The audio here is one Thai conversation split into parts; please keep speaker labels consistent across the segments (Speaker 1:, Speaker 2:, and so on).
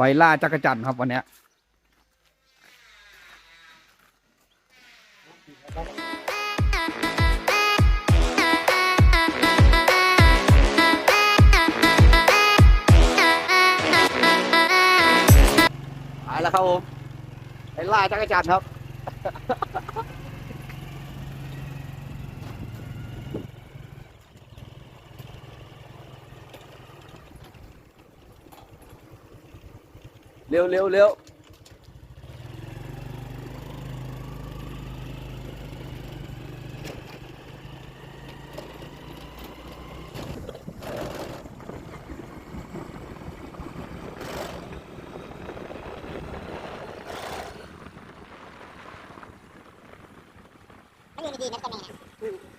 Speaker 1: ไปล่าจักรจั่นครับวันเนี้ยไปแล้วครับผมไปล่าจักรจั่นครับเร็วเร็วเร็ว
Speaker 2: มันดีๆนะตัวนี้นะ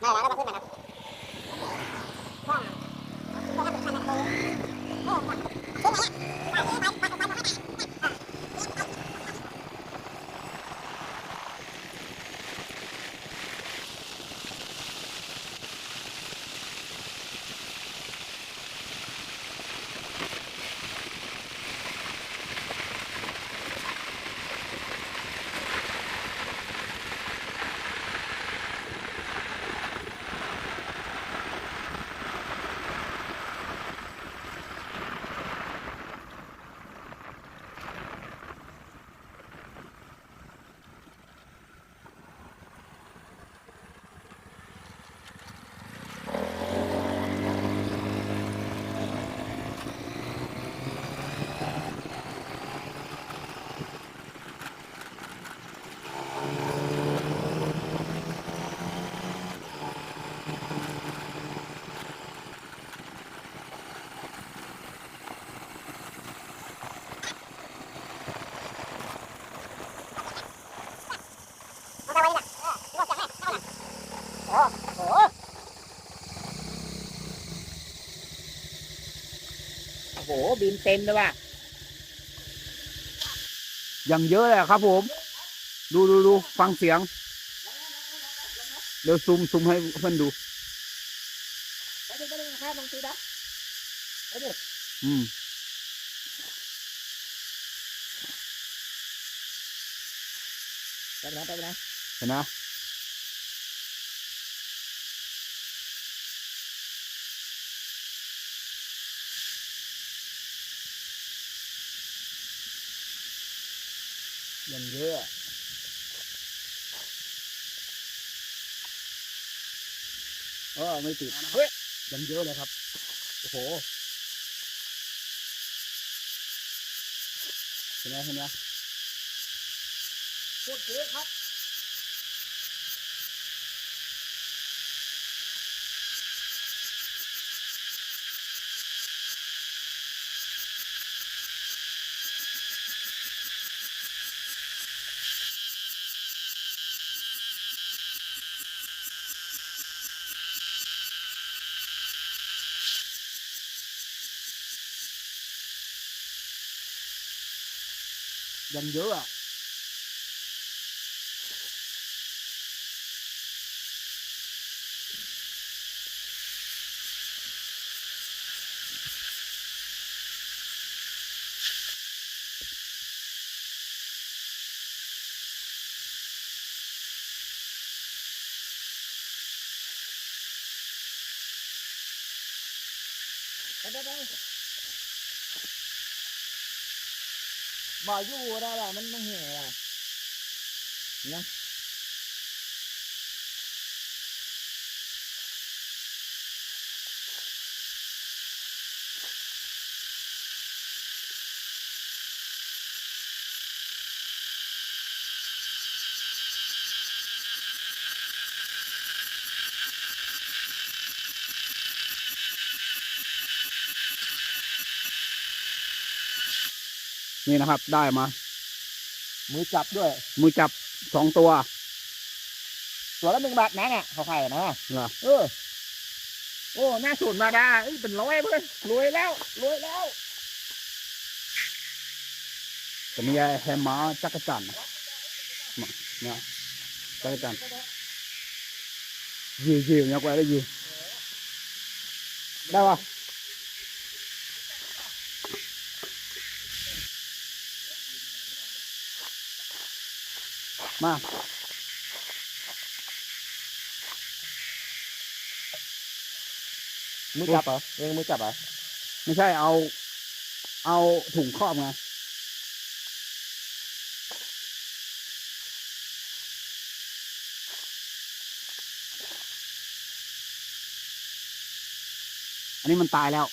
Speaker 2: ได้แล้วก็มาขึ้นมานะว้าวตัวนั้นเป็นขนาดเลยโอ้ขึ้นมาเอาไว้นะรวบจากแม่เอาละโอ้โหโอ้โหบินเต็มเลยว่ะ
Speaker 1: ยังเยอะเลยครับผมดูฟังเสียงเดี๋ยวซูมให้เพื่อนดู
Speaker 2: ไปดินะครับลงตีนะไปดิ
Speaker 1: อืม
Speaker 2: ไปนะไปนะ
Speaker 1: เห็นนะยังเยอะไม่ติดเฮ้ยยังเยอะเลยครับโอ้โหเห็นไหม
Speaker 2: โคตรเยอะครับ
Speaker 1: ยังเยอะอ่ะ
Speaker 2: ไปบ่อยู่ได้แหละมันเหี่ยนะ
Speaker 1: นี่นะครับได้มา
Speaker 2: มือจับด้วย
Speaker 1: มือจับ2 ตัว
Speaker 2: ตัวละ1 บาทนะเนี่ยเขาขายนะ
Speaker 1: เหรอ
Speaker 2: โอ้หน้าสูตรมาได้เป็นร้อยเพื่อนรวยแล้ว
Speaker 1: จะมีแฮมม้าจักรจั่นเนี่ยจักรจั่นยีเนี่ยกว่าได้ยีได้ปะ มา
Speaker 3: มือจับเหรอเองมือจับเหรอ
Speaker 1: ไม่ใช่เอาถุงครอบไงอันนี้มันตายแล้ว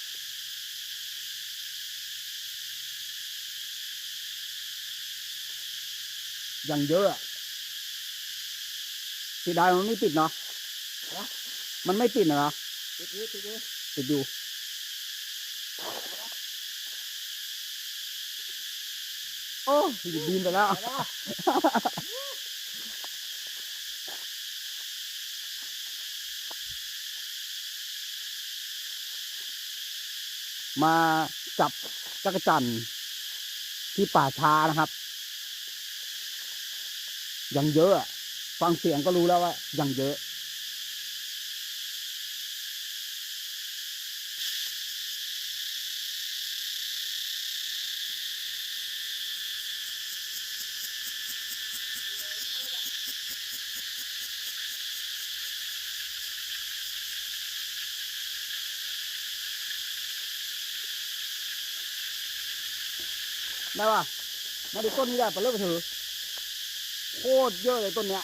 Speaker 1: ยังเยอะอะสีดายมันไม่ติดเนาะมันไม่ติดเหรอ
Speaker 3: ติดอยู่ติดอยู่
Speaker 1: ติดอยู่โอ้ยบินไปแล้ว มาจับจักรจั่นที่ป่าช้านะครับ ยังเยอะอะฟังเสียงก็รู้แล้วว่ายังเยอะได้ป่ะมาดูต้นนี้ได้ปะเลิกไปเถอะโคตรเยอะเลยต้นเนี้ย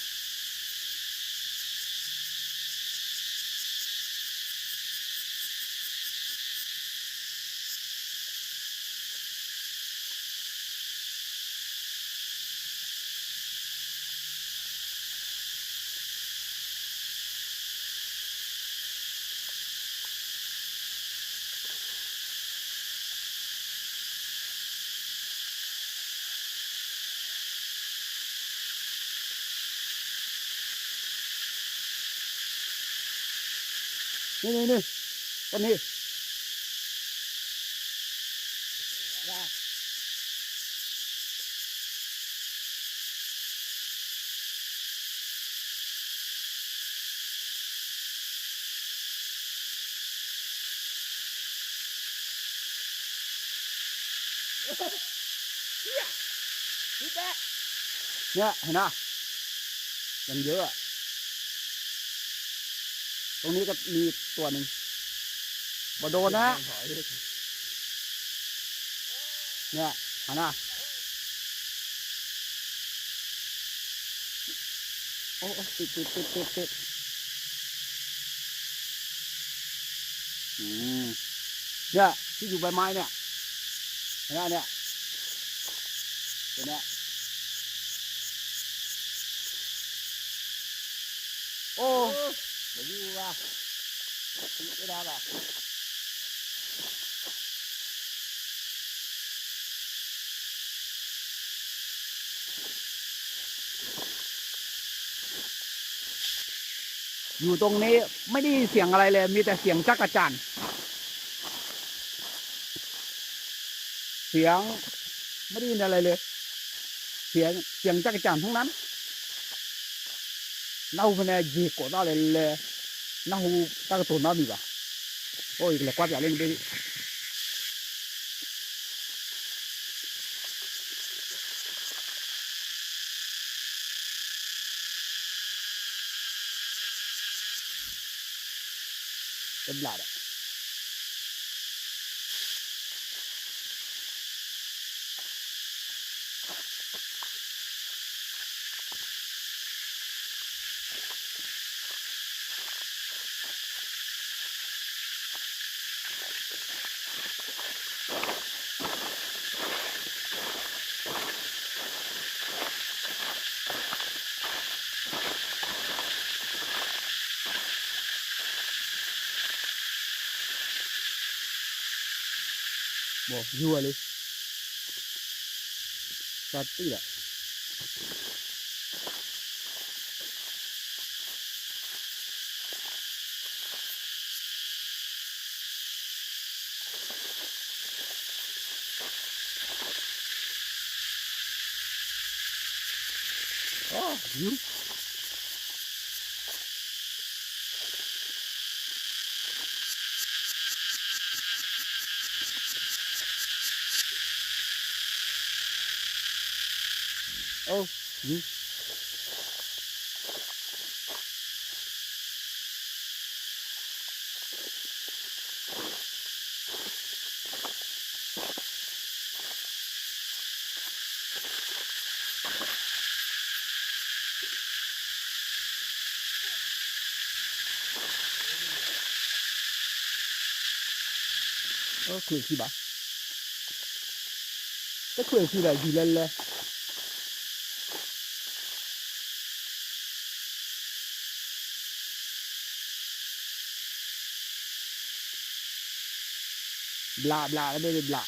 Speaker 1: นี่ต้นนี้เนี่ยเห็นไหมยังเยอะอะตรงนี้ก็มีตัวหนึ่งบ่โดนนะเนี่ยเห็นไหมโอ้ติดอืมเนี่ยที่อยู่ใบไม้เนี่ยเห็นไหมเนี่ยตัวเนี้ยโอ้เดี๋ยวดูว่าไม่ได้ป่ะอยู่ตรงนี้ไม่ได้ยินเสียงอะไรเลยมีแต่เสียงจักรจั่นเสียงไม่ได้ยินอะไรเลยเสียงจักรจั่นทั้งนั้นเราเป็นยีโกได้เลยเราตั้งตัวน้ำดีกว่าโอ้ยเหล็กว่าจะเล่นไปเป็นหลาดอ่ะบอกยัวเลยตัดตีแหละโอ้ยูโอ้ยู คุยขี้บ้าแต่คุยขี้อะไรอยู่เลย bla bla nó bên bla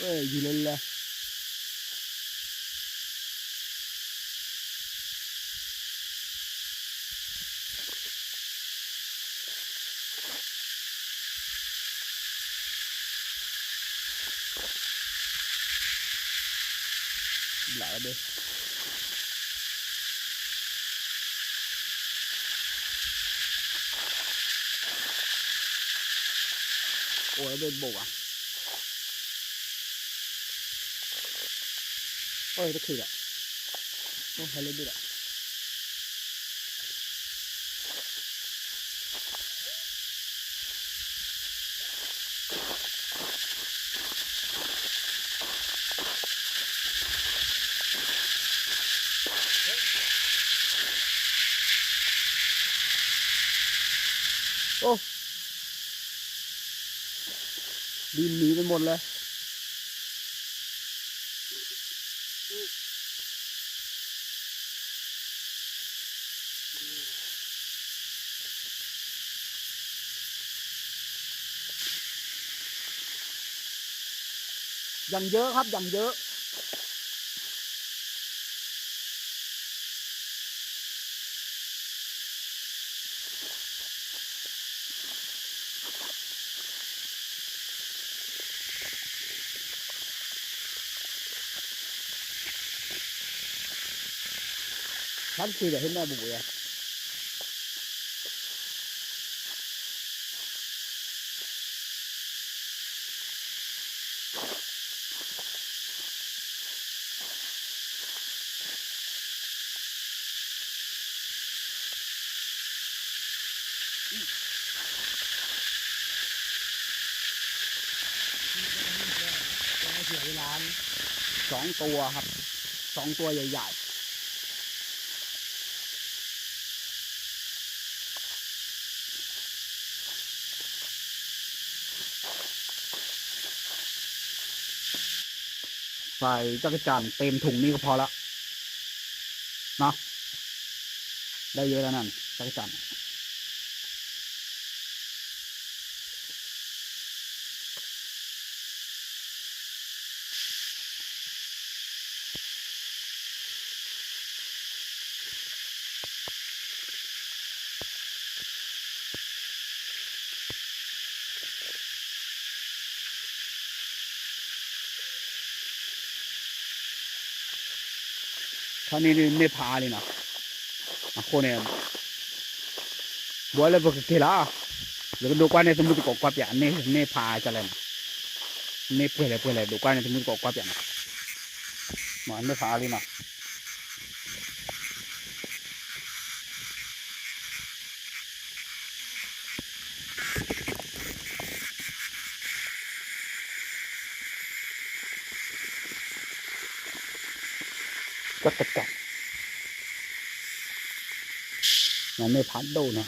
Speaker 1: rồi gì lên là lại đây ủa ở bên bụng à ôi nó khỉ ạ nó hay lên đây ạ ô đi mì lên mộtเลยอย่างเยอะครับอย่างเยอะท่านคุยแต่ให้แม่บุ๋ยเสียเวลา2 ตัวครับ2 ตัวใหญ่ๆใส่จักรจั่นเต็มถุงนี่ก็พอละเนาะได้เยอะแล้วนั่นจักรจั่นท่านี้ไม่พาเลยนะคนเนี่ยบัวเลยบอกเทล่าหรือดูกว่าเนี่ยสมมติกอกว่าเปียเนี่ยพาจะอะไรนะเนี่ยเพื่ออะไรดูกว่าเนี่ยสมมติกอกว่าเปียนะมันไม่พาเลยนะก็ตะกัดมันไม่พัดดูนะ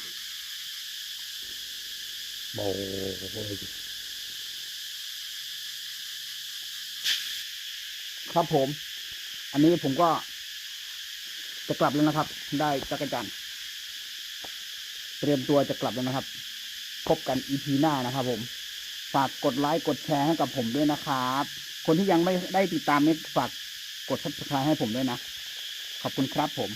Speaker 1: โบครับผมอันนี้ผมก็จะกลับแล้วนะครับได้จักรจั่นเตรียมตัวจะกลับแล้วนะครับพบกัน EP หน้านะครับผมฝากกดไลค์กดแชร์ให้กับผมด้วยนะครับคนที่ยังไม่ได้ติดตามนี่ฝากกด Subscribe ให้ผมด้วยนะขอบคุณครับผม